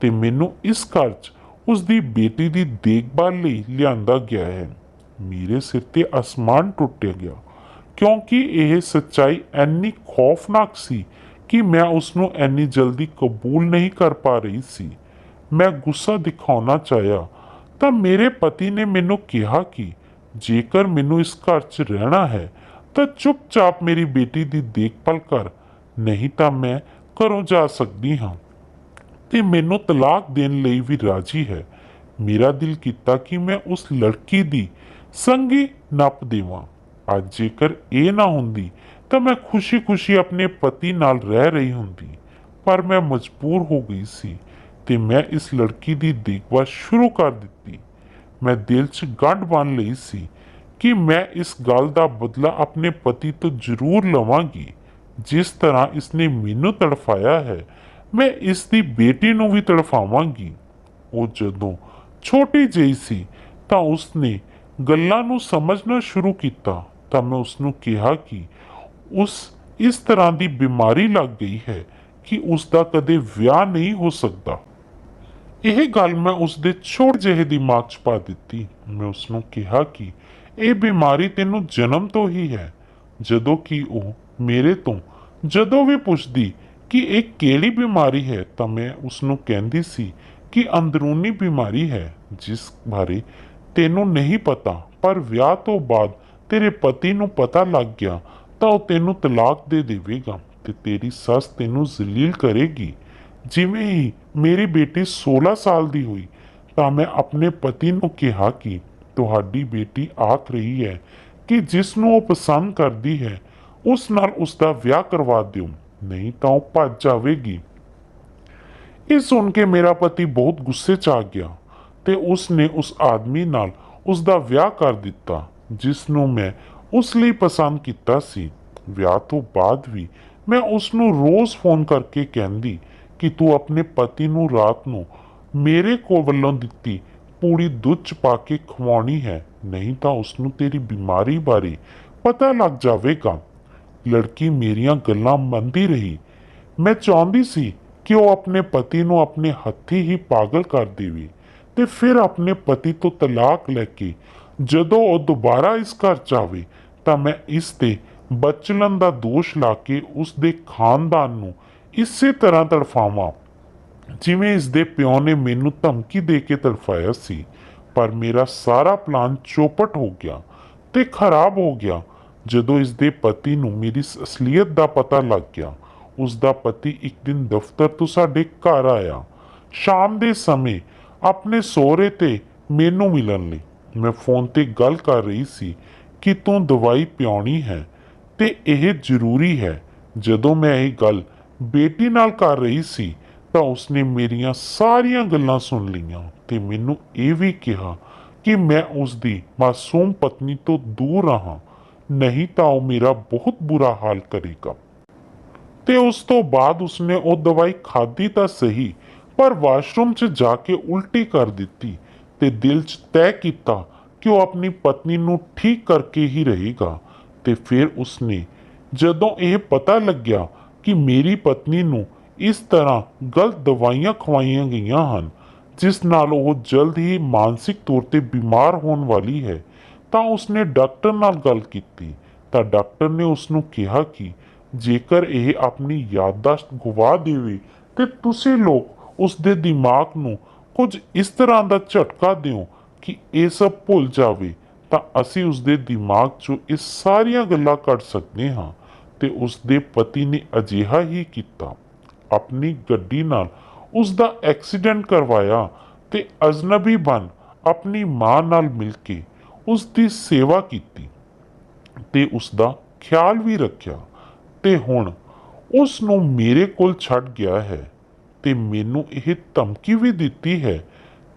ਤੇ ਮੈਨੂੰ ਇਸ ਘਰ 'ਚ ਉਸ ਦੀ ਬੇਟੀ ਦੀ ਦੇਖਭਾਲ ਲਈ ਲਿਆਂਦਾ ਗਿਆ ਹੈ। ਮੇਰੇ ਸਿਰ ਤੇ ਅਸਮਾਨ ਟੁੱਟ ਗਿਆ, ਕਿਉਂਕਿ ਇਹ ਸੱਚਾਈ ਇੰਨੀ ਖੌਫਨਾਕ ਸੀ ਕਿ ਮੈਂ ਉਸ ਨੂੰ ਇੰਨੀ ਜਲਦੀ ਕਬੂਲ ਨਹੀਂ ਕਰ ਪਾ ਰਹੀ ਸੀ। ਮੈਂ ਗੁੱਸਾ ਦਿਖਾਉਣਾ ਚਾਹਿਆ ਤਾਂ ਮੇਰੇ ਪਤੀ ਨੇ ਮੈਨੂੰ ਕਿਹਾ ਕਿ ਜੇਕਰ ਮੈਨੂੰ ਇਸ ਘਰ 'ਚ ਰਹਿਣਾ ਹੈ ਤਾਂ ਚੁੱਪਚਾਪ ਮੇਰੀ ਬੇਟੀ ਦੀ ਦੇਖਭਾਲ ਕਰ, ਨਹੀਂ ਤਾਂ ਮੈਂ ਘਰੋਂ ਜਾ ਸਕਦੀ ਹਾਂ ਤੇ ਮੈਨੂੰ ਤਲਾਕ ਦੇਣ ਲਈ ਵੀ ਰਾਜੀ ਹੈ। ਮੇਰਾ ਦਿਲ ਕੀਤਾ ਕਿ ਮੈਂ ਉਸ ਲੜਕੀ ਦੀ ਸੰਗੀ ਨੱਪ ਦੇਵਾਂ। ਅੱਜ ਜੇਕਰ ਇਹ ਨਾ ਹੁੰਦੀ ਤਾਂ ਮੈਂ ਖੁਸ਼ੀ-ਖੁਸ਼ੀ ਆਪਣੇ ਪਤੀ ਨਾਲ ਰਹਿ ਰਹੀ ਹੁੰਦੀ, ਪਰ ਮੈਂ ਮਜਬੂਰ ਹੋ ਗਈ ਸੀ ਤੇ ਮੈਂ ਇਸ ਲੜਕੀ ਦੀ ਦੇਖਭਾਲ ਸ਼ੁਰੂ ਕਰ ਦਿੱਤੀ। ਮੈਂ ਦਿਲ 'ਚ ਗੰਢ ਬੰਨ੍ਹ ਲਈ ਸੀ ਕਿ ਮੈਂ ਇਸ ਗੱਲ ਦਾ ਬਦਲਾ ਆਪਣੇ ਪਤੀ ਤੋਂ ਜ਼ਰੂਰ ਲਵਾਂਗੀ। ਜਿਸ ਤਰ੍ਹਾਂ ਇਸਨੇ ਮੈਨੂੰ ਤੜਫਾਇਆ ਹੈ, ਮੈਂ ਇਸ ਦੀ ਬੇਟੀ ਨੂੰ ਵੀ ਤੜਫਾਵਾਂਗੀ। ਉਹ ਜਦੋਂ ਛੋਟੀ ਜਿਹੀ ਸੀ ਤਾਂ ਉਸਨੇ ਗੱਲਾਂ ਨੂੰ ਸਮਝਣਾ ਸ਼ੁਰੂ ਕੀਤਾ। ਤਾਂ ਮੈਂ ਉਸਨੂੰ ਕਿਹਾ ਕਿ ਉਸ ਇਸ ਤਰ੍ਹਾਂ ਦੀ ਬਿਮਾਰੀ ਲੱਗ ਗਈ ਹੈ ਕਿ ਉਸ ਦਾ ਕਦੇ ਵਿਆਹ ਨਹੀਂ ਹੋ ਸਕਦਾ। ਇਹ ਗੱਲ ਮੈਂ ਉਸਦੇ ਛੋਟੇ ਜਿਹੇ ਦਿਮਾਗ 'ਚ ਪਾ ਦਿੱਤੀ। ਮੈਂ ਉਸਨੂੰ ਕਿਹਾ ਕਿ ਇਹ ਬਿਮਾਰੀ ਤੈਨੂੰ ਜਨਮ ਤੋਂ ਹੀ ਹੈ। ਜਦੋਂ ਕਿ ਉਹ ਮੇਰੇ ਤੋਂ ਜਦੋਂ ਵੀ ਪੁੱਛਦੀ ਕਿ ਇਹ ਕਿਹੜੀ ਬਿਮਾਰੀ ਹੈ ਤਾਂ ਮੈਂ ਉਸਨੂੰ ਕਹਿੰਦੀ ਸੀ ਕਿ ਅੰਦਰੂਨੀ ਬਿਮਾਰੀ ਹੈ ਜਿਸ ਬਾਰੇ ਤੈਨੂੰ ਨਹੀਂ ਪਤਾ, ਪਰ ਵਿਆਹ ਤੋਂ ਬਾਅਦ ਤੇਰੇ ਪਤੀ ਨੂੰ ਪਤਾ ਲੱਗ ਗਿਆ ਤਾਂ ਉਹ ਤੈਨੂੰ ਤਲਾਕ ਦੇ ਦੇਵੇਗਾ ਤੇ ਤੇਰੀ ਸੱਸ ਤੈਨੂੰ ਜ਼ਲੀਲ ਕਰੇਗੀ। ਜਿਵੇਂ ਹੀ ਮੇਰੀ ਬੇਟੀ 16 ਸਾਲ ਦੀ ਹੋਈ ਤਾਂ ਮੈਂ ਆਪਣੇ ਪਤੀ ਨੂੰ ਕਿਹਾ ਕਿ ਤੁਹਾਡੀ ਬੇਟੀ ਆਖ ਰਹੀ ਹੈ ਕਿ ਜਿਸ ਨੂੰ ਉਹ ਪਸੰਦ ਕਰਦੀ ਹੈ ਉਸ ਨਾਲ ਉਸਦਾ ਵਿਆਹ ਕਰਵਾ ਦਿਓ, ਨਹੀਂ ਤਾਂ ਉਹ ਭੱਜ ਜਾਵੇਗੀ। ਇਹ ਸੁਣ ਕੇ ਮੇਰਾ ਪਤੀ ਬਹੁਤ ਗੁੱਸੇ 'ਚ ਆ ਗਿਆ ਤੇ ਉਸ ਨੇ ਉਸ ਆਦਮੀ ਨਾਲ ਉਸ ਦਾ ਵਿਆਹ ਕਰ ਦਿੱਤਾ ਜਿਸ ਨੂੰ ਮੈਂ ਉਸ ਲਈ ਪਸੰਦ ਕੀਤਾ ਸੀ। ਵਿਆਹ ਤੋਂ ਬਾਅਦ ਵੀ ਮੈਂ ਉਸ ਨੂੰ ਰੋਜ਼ ਫੋਨ ਕਰਕੇ ਕਹਿੰਦੀ ਕਿ ਤੂੰ ਆਪਣੇ ਪਤੀ ਨੂੰ ਰਾਤ ਨੂੰ ਮੇਰੇ ਕੋਲ ਵੱਲੋਂ ਦਿੱਤੀ ਪੂੜੀ ਦੁੱਧ 'ਚ ਪਾ ਕੇ ਖਵਾਉਣੀ ਹੈ, ਨਹੀਂ ਤਾਂ ਉਸ ਨੂੰ ਤੇਰੀ ਬਿਮਾਰੀ ਬਾਰੇ ਪਤਾ ਲੱਗ ਜਾਵੇਗਾ। ਲੜਕੀ ਮੇਰੀਆਂ ਗੱਲਾਂ ਮੰਨਦੀ ਰਹੀ। ਮੈਂ ਚਾਹੁੰਦੀ ਸੀ ਕਿ ਉਹ ਆਪਣੇ ਪਤੀ ਨੂੰ ਆਪਣੇ ਹੱਥੀਂ ਹੀ ਪਾਗਲ ਕਰ ਦੇਵੇ ਤੇ ਫਿਰ ਆਪਣੇ ਪਤੀ ਤੋਂ ਤਲਾਕ ਲੈ ਕੇ ਜਦੋਂ ਉਹ ਦੁਬਾਰਾ ਇਸ ਘਰ 'ਚ ਆਵੇ ਤਾਂ ਮੈਂ ਇਸ ਤੇ ਬਚਲਨ ਦਾ ਦੋਸ਼ ਲਾ ਕੇ ਉਸ ਦੇ ਖਾਨਦਾਨ ਨੂੰ ਇਸੇ ਤਰ੍ਹਾਂ ਤੜਫਾਵਾਂ ਜਿਵੇਂ ਇਸ ਦੇ ਪਿਓ ਨੇ ਮੈਨੂੰ ਧਮਕੀ ਦੇ ਕੇ ਤੜਫਾਇਆ ਸੀ। ਪਰ ਮੇਰਾ ਸਾਰਾ ਪਲਾਨ ਚੌਪਟ ਹੋ ਗਿਆ ਤੇ ਖਰਾਬ ਹੋ ਗਿਆ ਜਦੋਂ ਇਸ ਦੇ ਪਤੀ ਨੂੰ ਮੇਰੀ ਅਸਲੀਅਤ ਦਾ ਪਤਾ ਲੱਗ ਗਿਆ। ਉਸ ਦਾ ਪਤੀ ਇੱਕ ਦਿਨ ਦਫ਼ਤਰ ਤੋਂ ਸਾਡੇ ਘਰ ਆਇਆ ਸ਼ਾਮ ਦੇ ਸਮੇਂ ਆਪਣੇ ਸਹੁਰੇ ਤੇ ਮੈਨੂੰ ਮਿਲਣ ਲਈ। ਮੈਂ ਫੋਨ ਤੇ ਗੱਲ ਕਰ ਰਹੀ ਸੀ ਕਿ ਤੂੰ ਦਵਾਈ ਪਿਆਉਣੀ ਹੈ ਤੇ ਇਹ ਜ਼ਰੂਰੀ ਹੈ। ਜਦੋਂ ਮੈਂ ਇਹ ਗੱਲ ਬੇਟੀ ਨਾਲ ਕਰ ਰਹੀ ਸੀ ਤਾਂ ਉਸਨੇ ਮੇਰੀਆਂ ਸਾਰੀਆਂ ਗੱਲਾਂ ਸੁਣ ਲਈਆਂ ਤੇ ਮੈਨੂੰ ਇਹ ਵੀ ਕਿਹਾ ਕਿ ਮੈਂ ਉਸਦੀ ਮਾਸੂਮ ਪਤਨੀ ਤੋਂ ਦੂਰ ਰਹਾਂ, ਨਹੀਂ ਤਾਂ ਉਹ ਮੇਰਾ ਬਹੁਤ ਬੁਰਾ ਹਾਲ ਕਰੇਗਾ। ਤੇ ਉਸ ਤੋਂ ਬਾਅਦ ਉਸਨੇ ਉਹ ਦਵਾਈ ਖਾਧੀ ਤਾਂ ਸਹੀ, ਪਰ ਵਾਸ਼ਰੂਮ 'ਚ ਜਾ ਕੇ ਉਲਟੀ ਕਰ ਦਿੱਤੀ ਤੇ ਦਿਲ 'ਚ ਤੈਅ ਕੀਤਾ ਕਿ ਉਹ ਆਪਣੀ ਪਤਨੀ ਨੂੰ ਠੀਕ ਕਰਕੇ ਹੀ ਰਹੇਗਾ। ਤੇ ਫਿਰ ਉਸਨੇ ਜਦੋਂ ਇਹ ਪਤਾ ਲੱਗਿਆ ਕਿ ਮੇਰੀ ਪਤਨੀ ਨੂੰ ਇਸ ਤਰ੍ਹਾਂ ਗਲਤ ਦਵਾਈਆਂ ਖਵਾਈਆਂ ਗਈਆਂ ਹਨ ਜਿਸ ਨਾਲ ਉਹ ਜਲਦ ਹੀ ਮਾਨਸਿਕ ਤੌਰ ਤੇ ਬਿਮਾਰ ਹੋਣ ਵਾਲੀ ਹੈ, ਤਾਂ ਉਸਨੇ ਡਾਕਟਰ ਨਾਲ ਗੱਲ ਕੀਤੀ। ਤਾਂ ਡਾਕਟਰ ਨੇ ਉਸਨੂੰ ਕਿਹਾ ਕਿ ਜੇਕਰ ਇਹ ਆਪਣੀ ਯਾਦਦਾਸ਼ਤ ਗਵਾ ਦੇਵੇ ਤੇ ਤੁਸੀਂ ਲੋਕ ਉਸ ਦੇ ਦਿਮਾਗ ਨੂੰ ਕੁਝ ਇਸ ਤਰ੍ਹਾਂ ਦਾ ਝਟਕਾ ਦਿਓ ਕਿ ਇਹ ਸਭ ਭੁੱਲ ਜਾਵੇ ਤਾਂ ਅਸੀਂ ਉਸ ਦੇ ਦਿਮਾਗ 'ਚੋਂ ਇਹ ਸਾਰੀਆਂ ਗੱਲਾਂ ਕੱਢ ਸਕਦੇ ਹਾਂ। ਤੇ ਉਸ ਦੇ ਪਤੀ ਨੇ ਅਜਿਹਾ ਹੀ ਕੀਤਾ। ਆਪਣੀ ਗੱਡੀ ਨਾਲ ਉਸ ਦਾ ਐਕਸੀਡੈਂਟ ਕਰਵਾਇਆ ਤੇ ਅਜਨਬੀ ਬਣ ਆਪਣੀ ਮਾਂ ਨਾਲ ਮਿਲ ਕੇ ਉਸ ਦੀ ਸੇਵਾ ਕੀਤੀ ਤੇ ਉਸ ਦਾ ਖਿਆਲ ਵੀ ਰੱਖਿਆ ਤੇ ਹੁਣ ਉਸ ਨੂੰ ਮੇਰੇ ਕੋਲ ਛੱਡ ਗਿਆ ਹੈ ਤੇ ਮੈਨੂੰ ਇਹ ਧਮਕੀ ਵੀ ਦਿੱਤੀ ਹੈ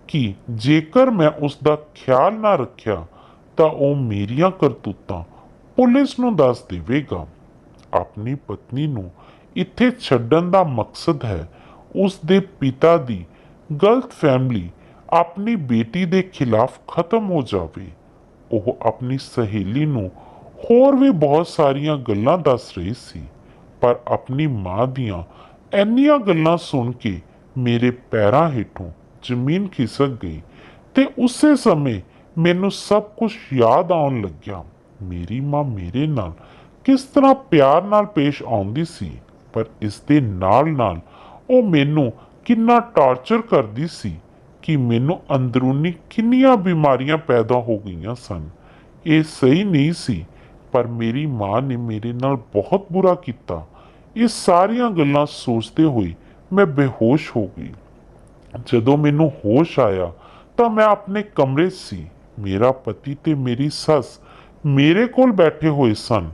ਕਿ ਜੇਕਰ ਮੈਂ ਉਸ ਦਾ ਖਿਆਲ ਨਾ ਰੱਖਿਆ ਤਾਂ ਉਹ ਮੇਰੀਆਂ ਕਰਤੂਤਾਂ ਪੁਲਿਸ ਨੂੰ ਦੱਸ ਦੇਵੇਗਾ। ਆਪਣੀ ਪਤਨੀ ਨੂੰ ਇੱਥੇ ਛੱਡਣ ਦਾ ਮਕਸਦ ਹੈ ਉਸ ਦੇ ਪਿਤਾ ਦੀ ਗਲਤ ਫਹਿਮੀ ਆਪਣੀ ਬੇਟੀ ਦੇ ਖਿਲਾਫ ਖਤਮ ਹੋ ਜਾਵੇ। ਉਹ ਆਪਣੀ ਸਹੇਲੀ ਨੂੰ ਹੋਰ ਵੀ ਬਹੁਤ ਸਾਰੀਆਂ ਗੱਲਾਂ ਦੱਸ ਰਹੀ ਸੀ, ਪਰ ਆਪਣੀ ਮਾਂ ਦੀਆਂ ਇੰਨੀਆਂ ਗੱਲਾਂ ਸੁਣ ਕੇ ਮੇਰੇ ਪੈਰਾਂ ਹੇਠੋਂ ਜ਼ਮੀਨ ਖਿਸਕ ਗਈ ਤੇ ਉਸੇ ਸਮੇਂ ਮੈਨੂੰ ਸਭ ਕੁਝ ਯਾਦ ਆਉਣ ਲੱਗਿਆ। ਮੇਰੀ ਮਾਂ ਮੇਰੇ ਨਾਲ ਕਿਸ ਤਰ੍ਹਾਂ ਪਿਆਰ ਨਾਲ ਪੇਸ਼ ਆਉਂਦੀ ਸੀ, ਪਰ ਇਸ ਦੇ ਨਾਲ ਉਹ ਮੈਨੂੰ ਕਿੰਨਾ ਟਾਰਚਰ ਕਰਦੀ ਸੀ ਕਿ ਮੈਨੂੰ ਅੰਦਰੂਨੀ ਕਿੰਨੀਆਂ ਬਿਮਾਰੀਆਂ ਪੈਦਾ ਹੋ ਗਈਆਂ ਸਨ। ਇਹ ਸਹੀ ਨਹੀਂ ਸੀ, ਪਰ ਮੇਰੀ ਮਾਂ ਨੇ ਮੇਰੇ ਨਾਲ ਬਹੁਤ ਬੁਰਾ ਕੀਤਾ। ਇਹ ਸਾਰੀਆਂ ਗੱਲਾਂ ਸੋਚਦੇ ਹੋਏ ਮੈਂ ਬੇਹੋਸ਼ ਹੋ ਗਈ। ਜਦੋਂ ਮੈਨੂੰ ਹੋਸ਼ ਆਇਆ ਤਾਂ ਮੈਂ ਆਪਣੇ ਕਮਰੇ 'ਚ ਸੀ। ਮੇਰਾ ਪਤੀ ਤੇ ਮੇਰੀ ਸੱਸ ਮੇਰੇ ਕੋਲ ਬੈਠੇ ਹੋਏ ਸਨ।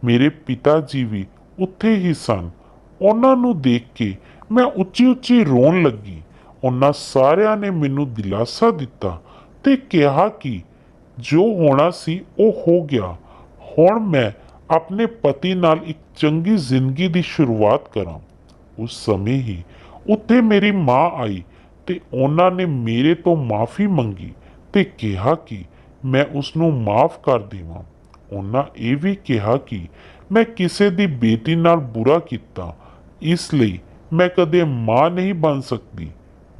ਮੇਰੇ ਪਿਤਾ ਜੀ ਵੀ ਉੱਥੇ ਹੀ ਸਨ। ਉਹਨਾਂ ਨੂੰ ਦੇਖ ਕੇ ਮੈਂ ਉੱਚੀ ਉੱਚੀ ਰੋਣ ਲੱਗੀ। ਉਹਨਾਂ ਸਾਰਿਆਂ ਨੇ ਮੈਨੂੰ ਦਿਲਾਸਾ ਦਿੱਤਾ ਤੇ ਕਿਹਾ ਕਿ ਜੋ ਹੋਣਾ ਸੀ ਉਹ ਹੋ ਗਿਆ। ਹੁਣ ਮੈਂ ਆਪਣੇ ਪਤੀ ਨਾਲ ਇੱਕ ਚੰਗੀ ਜ਼ਿੰਦਗੀ ਦੀ ਸ਼ੁਰੂਆਤ ਕਰਾਂ। ਉਸ ਸਮੇਂ ਹੀ ਉੱਥੇ ਮੇਰੀ ਮਾਂ ਆਈ ਤੇ ਉਹਨਾਂ ਨੇ ਮੇਰੇ ਤੋਂ ਮਾਫੀ ਮੰਗੀ ਤੇ ਕਿਹਾ ਕਿ ਮੈਂ ਉਸ ਨੂੰ ਮਾਫ ਕਰ ਦੇਵਾਂ। ਉਹਨਾਂ ਇਹ ਵੀ ਕਿਹਾ ਕਿ ਮੈਂ ਕਿਸੇ ਦੀ ਬੇਟੀ ਨਾਲ ਬੁਰਾ ਕੀਤਾ, ਇਸ ਲਈ ਮੈਂ ਕਦੇ ਮਾਂ ਨਹੀਂ ਬਣ ਸਕਦੀ।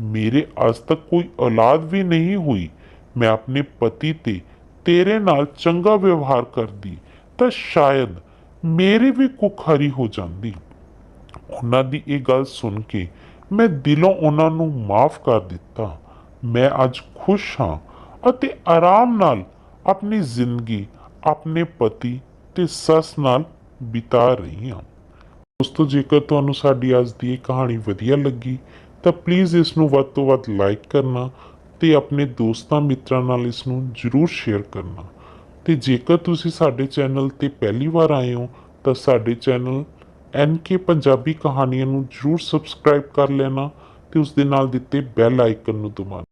ਮੇਰੇ ਅੱਜ ਤੱਕ ਕੋਈ ਔਲਾਦ ਵੀ ਨਹੀਂ ਹੋਈ। ਮੈਂ ਆਪਣੇ ਪਤੀ ਤੇ ਤੇਰੇ ਨਾਲ ਚੰਗਾ ਵਿਵਹਾਰ ਕਰਦੀ ਤਾਂ ਸ਼ਾਇਦ ਮੇਰੀ ਵੀ ਕੁੱਖ ਹਰੀ ਹੋ ਜਾਂਦੀ। ਉਹਨਾਂ ਦੀ ਇਹ ਗੱਲ ਸੁਣ ਕੇ ਮੈਂ ਦਿਲੋਂ ਉਹਨਾਂ ਨੂੰ ਮਾਫ ਕਰ ਦਿੱਤਾ। ਮੈਂ ਅੱਜ ਖੁਸ਼ ਹਾਂ ਅਤੇ ਆਰਾਮ ਨਾਲ ਆਪਣੀ ਜ਼ਿੰਦਗੀ ਆਪਣੇ ਪਤੀ ਤੇ ਸੱਸ ਨਾਲ ਬਿਤਾ ਰਹੀ ਹਾਂ। ਦੋਸਤੋ, ਜੇਕਰ ਤੁਹਾਨੂੰ ਸਾਡੀ ਅੱਜ ਦੀ ਇਹ ਕਹਾਣੀ ਵਧੀਆ ਲੱਗੀ ਤਾਂ ਪਲੀਜ਼ ਇਸ ਨੂੰ ਵੱਧ ਤੋਂ ਵੱਧ ਲਾਈਕ ਕਰਨਾ ਤੇ ਆਪਣੇ ਦੋਸਤਾਂ ਮਿੱਤਰਾਂ ਨਾਲ ਇਸ ਨੂੰ ਜ਼ਰੂਰ ਸ਼ੇਅਰ ਕਰਨਾ। ਤੇ ਜੇਕਰ ਤੁਸੀਂ ਸਾਡੇ ਚੈਨਲ ਤੇ ਪਹਿਲੀ ਵਾਰ ਆਏ ਹੋ ਤਾਂ ਸਾਡੇ ਚੈਨਲ NK ਪੰਜਾਬੀ ਕਹਾਣੀਆਂ ਨੂੰ ਜ਼ਰੂਰ ਸਬਸਕ੍ਰਾਈਬ ਕਰ ਲੈਣਾ ਤੇ ਉਸ ਦੇ ਨਾਲ ਦਿੱਤੇ ਬੈਲ ਆਈਕਨ ਨੂੰ ਦਬਾਉਣਾ।